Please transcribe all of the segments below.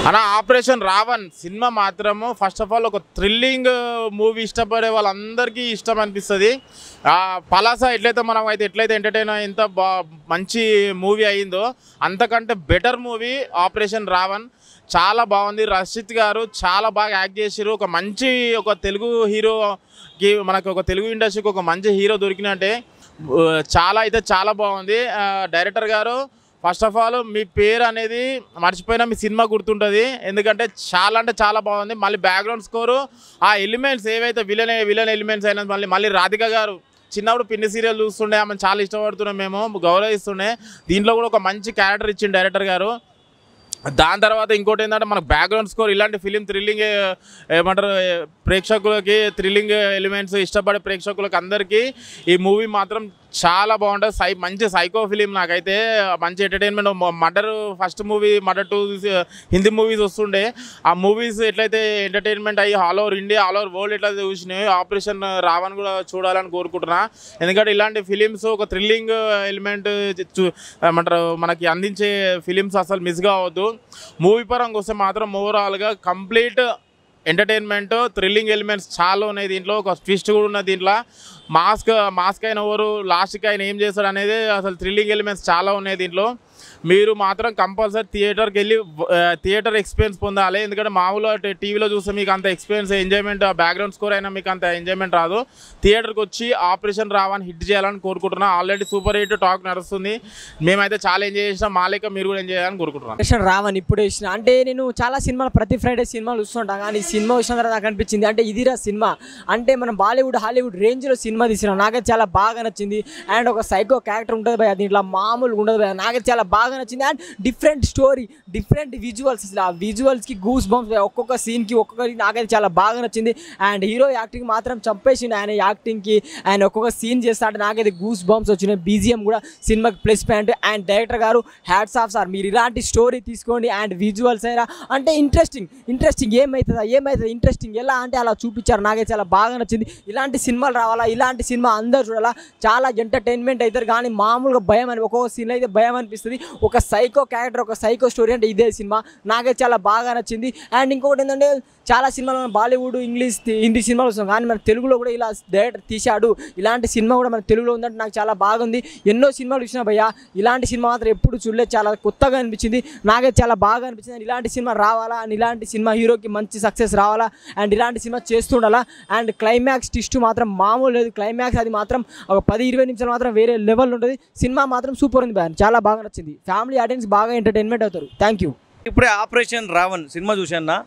అన్న operation Raavan cinema మాత్రము first of all ఒక థ్రిల్లింగ్ మూవీ ఇష్టపడే వాళ్ళందరికీ ఇష్టం అనిపిస్తుంది. పలాస ఎట్లయితే ఎంటర్టైన్ ఎంత మంచి మూవీ అయిందో అంతకంటే బెటర్ మూవీ ఆపరేషన్ రావణ్. చాలా బాగుంది. రషిత్ గారు చాలా బాగా యాక్ట్ చేశారు. ఒక తెలుగు హీరోకి మనకు ఒక తెలుగు ఇండస్ట్రీకి ఒక మంచి హీరో దొరికినట్టే చాలా బాగుంది. డైరెక్టర్ గారు ఫస్ట్ ఆఫ్ ఆల్ మీ పేరు అనేది మర్చిపోయినా మీ సినిమా గుర్తుంటుంది. ఎందుకంటే చాలా బాగుంది. మళ్ళీ బ్యాక్గ్రౌండ్ స్కోరు ఆ ఎలిమెంట్స్ ఏవైతే విలన్ ఎలిమెంట్స్ అయినా మళ్ళీ రాధిక గారు చిన్నప్పుడు పిన్ని సీరియల్ చూస్తుండే, ఆమె చాలా ఇష్టపడుతున్నాం, మేము గౌరవిస్తుండే. దీంట్లో కూడా ఒక మంచి క్యారెక్టర్ ఇచ్చింది డైరెక్టర్ గారు. దాని తర్వాత ఇంకోటి ఏంటంటే మనకు బ్యాక్గ్రౌండ్ స్కోర్ ఇలాంటి ఫిలిం థ్రిల్లింగ్ ఏమంటారు ప్రేక్షకులకి థ్రిల్లింగ్ ఎలిమెంట్స్ ఇష్టపడే ప్రేక్షకులకి అందరికీ ఈ మూవీ మాత్రం చాలా బాగుంటుంది. మంచి సైకో ఫిలిం. నాకైతే మంచి entertainment. First movie murder 2 Hindi movies వస్తుండే. ఆ మూవీస్ ఎట్లయితే ఎంటర్టైన్మెంట్ అయ్యి all over India all over world ఎట్లయితే చూసినాయి, ఆపరేషన్ రావణ్ కూడా చూడాలని కోరుకుంటున్నా. ఎందుకంటే ఇలాంటి ఫిలిమ్స్ ఒక థ్రిల్లింగ్ ఎలిమెంట్ ఏమంటారు మనకి అందించే ఫిలిమ్స్ అసలు మిస్ కావద్దు. మూవీ పరంగా వస్తే మాత్రం ఓవరాల్గా కంప్లీట్ ఎంటర్టైన్మెంట్ థ్రిల్లింగ్ ఎలిమెంట్స్ చాలా ఉన్నాయి. దీంట్లో ఒక ట్విస్ట్ కూడా ఉన్నది. దీంట్లో మాస్క్ అయిన ఎవరు లాస్ట్కి ఆయన ఏం చేస్తాడు అనేది అసలు థ్రిల్లింగ్ ఎలిమెంట్స్ చాలా ఉన్నాయి దీంట్లో. మీరు మాత్రం కంపల్సరీ థియేటర్కి వెళ్ళి థియేటర్ ఎక్స్పీరియన్స్ పొందాలి. ఎందుకంటే మామూలుగా టీవీలో చూస్తే మీకు అంత ఎక్స్పీరియన్స్ ఎంజాయ్మెంట్ బ్యాక్గ్రౌండ్ స్కోర్ అయినా మీకు అంత ఎంజాయ్మెంట్ రాదు. థియేటర్కి వచ్చి ఆపరేషన్ రావణ్ హిట్ చేయాలని కోరుకుంటున్నాను. ఆల్రెడీ సూపర్ హిట్ టాక్ నడుస్తుంది. మేమైతే చాలా ఎంజాయ్ చేసినాం. మా లెక్క మీరు కూడా ఎంజాయ్ చేయాలని కోరుకుంటున్నాను. ఆపరేషన్ రావణ్ ఇప్పుడు వేసిన అంటే నేను చాలా సినిమాలు ప్రతి ఫ్రైడే సినిమాలు చూస్తుంటాను. కానీ ఈ సినిమా వచ్చిన తర్వాత నాకు అనిపించింది అంటే ఇదిరా సినిమా అంటే మనం బాలీవుడ్ హాలీవుడ్ రేంజ్లో సినిమా తీసినాం. నాకైతే చాలా బాగా నచ్చింది. అండ్ ఒక సైకో క్యారెక్టర్ ఉంటుంది భయ, దీంట్లో మామూలుగా ఉండదు భయ. నాకైతే చాలా బాగా నచ్చింది. And different story, different visuals, అసలు ఆ విజువల్స్కి గూస్ బంప్స్, ఒక్కొక్క సీన్కి నాకైతే చాలా బాగా నచ్చింది. అండ్ హీరో యాక్టింగ్ మాత్రం చంపేసింది. ఆయన యాక్టింగ్కి ఆయన ఒక్కొక్క సీన్ చేస్తా అంటే నాకైతే గూస్ బంప్స్ వచ్చినాయి. బీజిఎం కూడా సినిమాకి ప్లస్ పాయింట్. అండ్ డైరెక్టర్ గారు హ్యాట్స్ ఆఫ్ సార్, మీరు ఇలాంటి స్టోరీ తీసుకోండి. అండ్ విజువల్స్ అయినా అంటే ఇంట్రెస్టింగ్ ఏమవుతుందా ఇంట్రెస్టింగ్ ఎలా అంటే అలా చూపించారు. నాకైతే చాలా బాగా నచ్చింది. ఇలాంటి సినిమాలు రావాలా, ఇలాంటి సినిమా అందరూ చూడాలా. చాలా ఎంటర్టైన్మెంట్ అవుతారు. కానీ మామూలుగా భయం అని ఒక్కొక్క సీన్ అయితే భయం అనిపిస్తుంది. ఒక సైకో క్యారెక్టర్, ఒక సైకో స్టోరీ అంటే ఇదే సినిమా. నాకైతే చాలా బాగా నచ్చింది. అండ్ ఇంకొకటి ఏంటంటే చాలా సినిమాలు బాలీవుడ్ ఇంగ్లీష్ హిందీ సినిమాలు వస్తాం, కానీ మన తెలుగులో కూడా ఇలా డైరెక్టర్ తీశాడు. ఇలాంటి సినిమా కూడా మన తెలుగులో ఉందంటే నాకు చాలా బాగుంది. ఎన్నో సినిమాలు చూసినా భయ్యా, ఇలాంటి సినిమా మాత్రం ఎప్పుడు చూడలేదు. చాలా కొత్తగా అనిపించింది. నాకైతే చాలా బాగా అనిపించింది. అండ్ ఇలాంటి సినిమా రావాలా, అండ్ ఇలాంటి సినిమా హీరోకి మంచి సక్సెస్ రావాలా, అండ్ ఇలాంటి సినిమా చేస్తుండాలా. అండ్ క్లైమాక్స్ ట్విస్ట్ మాత్రం మామూలు లేదు. క్లైమాక్స్ అది మాత్రం ఒక 10-20 నిమిషాలు మాత్రం వేరే లెవెల్ ఉంటుంది. సినిమా మాత్రం సూపర్ ఉంది భయ్యా, చాలా బాగా నచ్చింది. ఫ్యామిలీ ఆడియన్స్ బాగా ఎంటర్టైన్మెంట్ అవుతారు. Thank you. ఇప్పుడే ఆపరేషన్ రావణ్ సినిమా చూశాను.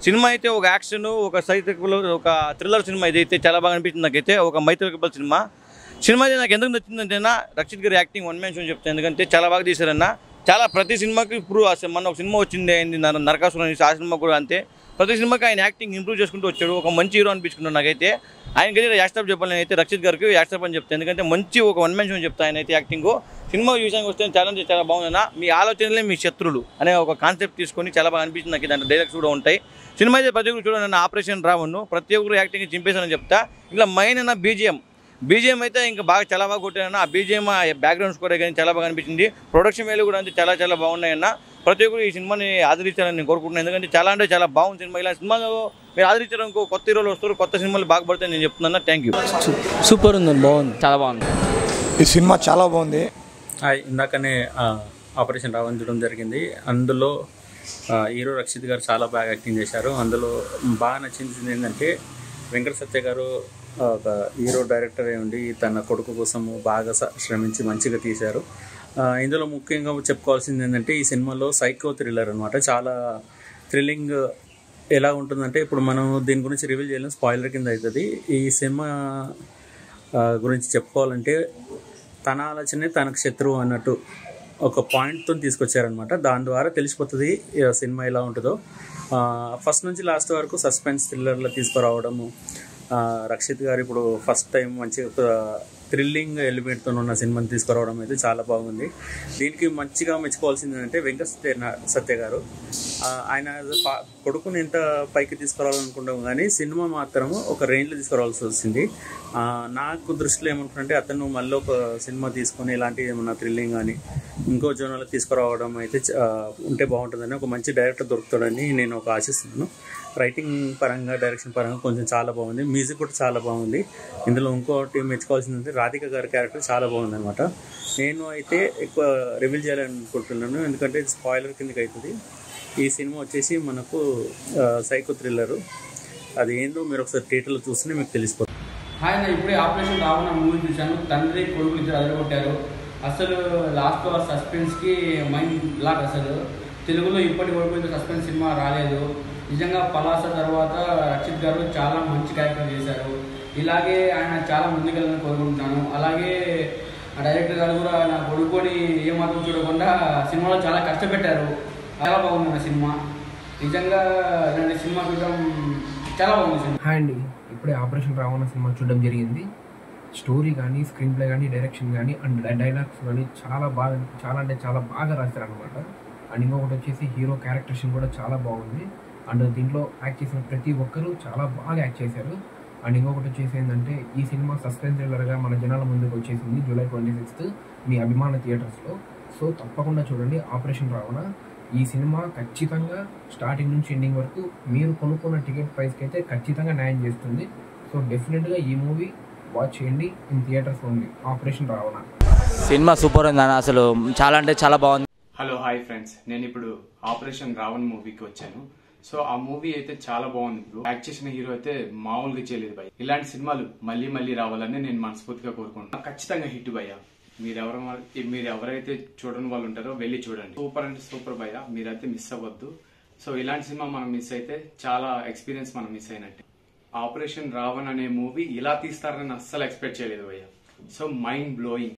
సినిమా అయితే ఒక యాక్షన్, ఒక సైకిల్, ఒక థ్రిల్లర్ సినిమా ఇదైతే చాలా బాగా అనిపించింది నాకైతే. ఒక మైథికల్ సినిమా అయితే నాకు ఎందుకు నచ్చిందంటేనా రక్షిత్ గారి యాక్టింగ్ వన్ మ్యాన్ షో చెప్తాను. ఎందుకంటే చాలా బాగా తీశారన్న. చాలా ప్రతి సినిమాకి ఇప్పుడు మన ఒక సినిమా వచ్చింది అయింది నరకాసురం, ఆ సినిమా కూడా అంతే. ప్రతి సినిమాకి ఆయన యాక్టింగ్ ఇంప్రూవ్ చేసుకుంటూ వచ్చాడు. ఒక మంచి హీరో అనిపించుకున్నాడు నాకైతే. ఆయనకైతే యాక్స్టాప్ చెప్పాలి, నేనైతే రక్షిత్ గారికి యాక్స్టాప్ అని చెప్తాను. ఎందుకంటే మంచి ఒక వన్ మ్యాన్ షో చెప్తాను ఆయన అయితే యాక్టింగ్. సినిమా విషయానికి వస్తే చాలా బాగుందన్న. మీ ఆలోచనలే మీ శత్రులు అనే ఒక కాన్సెప్ట్ తీసుకొని చాలా బాగా అనిపించింది నాకు. దాంట్లో డైలాగ్స్ కూడా ఉంటాయి. సినిమా అయితే ప్రతి ఒక్కరు చూడండి. ఆపరేషన్ రావణ్ ప్రతి ఒక్కరు యాక్టింగ్ చింపేశానని చెప్తా. ఇలా మెయిన్ అన్న బీజిఎం అయితే ఇంకా చాలా బాగా కొట్టానన్న. ఆ బీజిఎం బ్యాక్గ్రౌండ్ స్కోర్ కానీ చాలా బాగా అనిపించింది. ప్రొడక్షన్ వాల్యూ కూడా అంతే చాలా బాగున్నాయన్న. ప్రతి ఒక్కరు ఈ సినిమాని ఆదరించాలని నేను కోరుకుంటున్నాను. ఎందుకంటే చాలా బాగుంది సినిమా. ఇలా సినిమాలో మీరు ఆదరించడం కొత్త హీరోలు వస్తారు, కొత్త సినిమాలు బాగా పడతాయి నేను చెప్తున్నాను. Thank you. సూపర్ ఉందండి, బాగుంది, చాలా బాగుంది. ఈ సినిమా చాలా బాగుంది. ఇందాకనే ఆపరేషన్ రావణ్ చూడడం జరిగింది. అందులో హీరో రక్షిత్ గారు చాలా బాగా యాక్టింగ్ చేశారు. అందులో బాగా నచ్చింది ఏంటంటే వెంకట సత్య గారు ఒక హీరో డైరెక్టర్ అయి ఉండి తన కొడుకు కోసము బాగా శ్రమించి మంచిగా తీశారు. ఇందులో ముఖ్యంగా చెప్పుకోవాల్సింది ఏంటంటే ఈ సినిమాలో సైకో థ్రిల్లర్ అనమాట. చాలా థ్రిల్లింగ్ ఎలా ఉంటుందంటే ఇప్పుడు మనం దీని గురించి రివీల్ చేయలేం, స్పాయిలర్ కింద అవుతుంది. ఈ సినిమా గురించి చెప్పుకోవాలంటే తన ఆలోచనే తనకు శత్రువు అన్నట్టు ఒక పాయింట్తో తీసుకొచ్చారనమాట. దాని ద్వారా తెలిసిపోతుంది సినిమా ఎలా ఉంటుందో. ఫస్ట్ నుంచి లాస్ట్ వరకు సస్పెన్స్ థ్రిల్లర్లో తీసుకురావడము. రక్షిత్ గారు ఇప్పుడు ఫస్ట్ టైం మంచిగా థ్రిల్లింగ్ ఎలిమెంట్తో ఉన్న సినిమాని తీసుకురావడం అయితే చాలా బాగుంది. దీనికి మంచిగా మెచ్చుకోవాల్సింది ఏంటంటే సత్య గారు ఆయన కొడుకుని ఎంత పైకి తీసుకురావాలనుకుంటాం కానీ సినిమా మాత్రము ఒక రేంజ్లో తీసుకురావాల్సి వచ్చింది. నాకు దృష్టిలో ఏమనుకుంటే అతను మళ్ళీ ఒక సినిమా తీసుకొని ఇలాంటి ఏమన్నా థ్రిల్లింగ్ కానీ ఇంకో జోనర్లో తీసుకురావడం అయితే ఉంటే బాగుంటుందని, ఒక మంచి డైరెక్టర్ దొరుకుతాడని నేను ఒక ఆశిస్తున్నాను. రైటింగ్ పరంగా డైరెక్షన్ పరంగా కొంచెం చాలా బాగుంది, మ్యూజిక్ కూడా చాలా బాగుంది. ఇందులో ఇంకోటి మెచ్చుకోవాల్సింది రాధిక గారి క్యారెక్టర్ చాలా బాగుంది అనమాట. నేను అయితే ఎక్కువ రివీల్ చేయాలనుకుంటున్నాను ఎందుకంటే స్పాయిలర్ కిందకి అవుతుంది. ఈ సినిమా వచ్చేసి మనకు సైకో థ్రిల్లరు. అది ఏందో మీరు ఒకసారి థియేటర్లో చూస్తేనే మీకు తెలిసిపోతుంది. హాయ్, నేను ఇప్పుడే ఆపరేషన్ రావణ మూవీ చూశాను. తండ్రి కొడుకు ఇద్దరు అదరగొట్టారు. అసలు లాస్ట్ సస్పెన్స్కి మైండ్ బ్లాక్. అసలు తెలుగులో ఇప్పటి వరకు సస్పెన్స్ సినిమా రాలేదు. నిజంగా పలాస తర్వాత రక్షిత్ గారు చాలా మంచి క్యారెక్టర్ చేశారు. ఇలాగే ఆయన చాలా ముందుకెళ్ళాలని కోరుకుంటున్నాను. అలాగే ఆ డైరెక్టర్ గారు కూడా నా కొడుకుని ఏమాత్రం చూడకుండా సినిమాలో చాలా కష్టపెట్టారు. చాలా బాగుంది నా సినిమా. నిజంగా ఇలాంటి సినిమా చూడడం చాలా బాగుంది సినిమా. హాయ్ అండి, ఇప్పుడే ఆపరేషన్ రావణ సినిమా చూడడం జరిగింది. స్టోరీ కానీ, స్క్రీన్ ప్లే కానీ, డైరెక్షన్ కానీ అండ్ డైలాగ్స్ కానీ చాలా అంటే చాలా బాగా రాశారు అనమాట. అండ్ ఇంకొకటి వచ్చేసి హీరో క్యారెక్టరేషన్ కూడా చాలా బాగుంది. అండ్ దీంట్లో యాక్ట్ చేసిన ప్రతి ఒక్కరూ చాలా బాగా యాక్ట్ చేశారు. అండ్ ఇంకొకటి వచ్చేసి ఏంటంటే ఈ సినిమా సస్పెన్స్ థ్రిల్లర్గా మన జనాల ముందుకు వచ్చేసింది జూలై 26 మీ అభిమాన థియేటర్స్లో. సో తప్పకుండా చూడండి ఆపరేషన్ రావణ. ఈ సినిమా ఖచ్చితంగా స్టార్టింగ్ నుంచి ఎండింగ్ వరకు మీరు కొనుక్కున్న టికెట్ ప్రైస్కి అయితే ఖచ్చితంగా న్యాయం చేస్తుంది. సో డెఫినెట్గా ఈ మూవీ వాచ్ చేయండి in theatres only. Operation Ravana cinema super ఉంది అన్న, అసలు చాలా అంటే చాలా బాగుంది. హలో హాయ్ ఫ్రెండ్స్, నేను ఇప్పుడు ఆపరేషన్ రావణ్ మూవీకి వచ్చాను. సో ఆ మూవీ అయితే చాలా బాగుంది బ్రో. యాక్ట్ చేసిన హీరో అయితే మామూలుగా చేయలేదు భయ్య. ఇలాంటి సినిమాలు మళ్ళీ మళ్ళీ రావాలని నేను మనస్ఫూర్తిగా కోరుకుంటున్నాను. ఖచ్చితంగా హిట్ భయ్య. మీరు ఎవరైతే చూడని వాళ్ళు ఉంటారో వెళ్ళి చూడండి. సూపర్ అంటే సూపర్ భయ్య, మీరైతే మిస్ అవ్వద్దు. సో ఇలాంటి సినిమా మనం మిస్ అయితే చాలా ఎక్స్పీరియన్స్ మనం మిస్ అయినట్టే. ఆపరేషన్ రావణ్ అనే మూవీ ఇలా తీస్తారని అస్సలు ఎక్స్పెక్ట్ చేయలేదు భయ్య. So mind blowing.